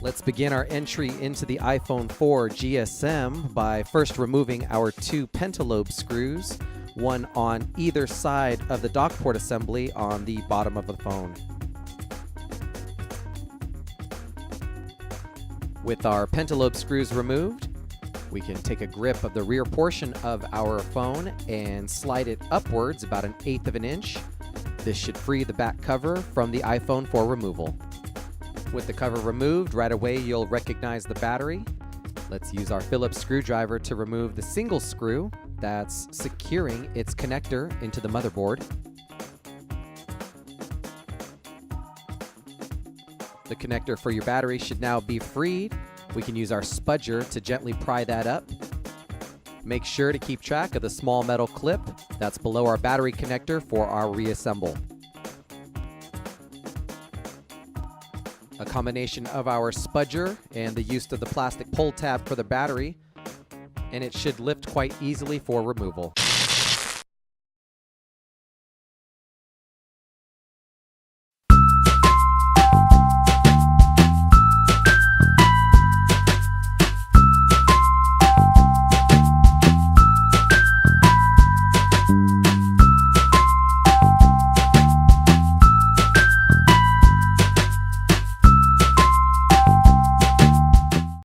Let's begin our entry into the iPhone 4 GSM by first removing our two pentalobe screws, one on either side of the dock port assembly on the bottom of the phone. With our pentalobe screws removed, we can take a grip of the rear portion of our phone and slide it upwards about 1/8 of an inch. This should free the back cover from the iPhone for removal. With the cover removed, right away you'll recognize the battery. Let's use our Phillips screwdriver to remove the single screw that's securing its connector into the motherboard. The connector for your battery should now be freed. We can use our spudger to gently pry that up. Make sure to keep track of the small metal clip that's below our battery connector for our reassemble. A combination of our spudger and the use of the plastic pull tab for the battery, and it should lift quite easily for removal.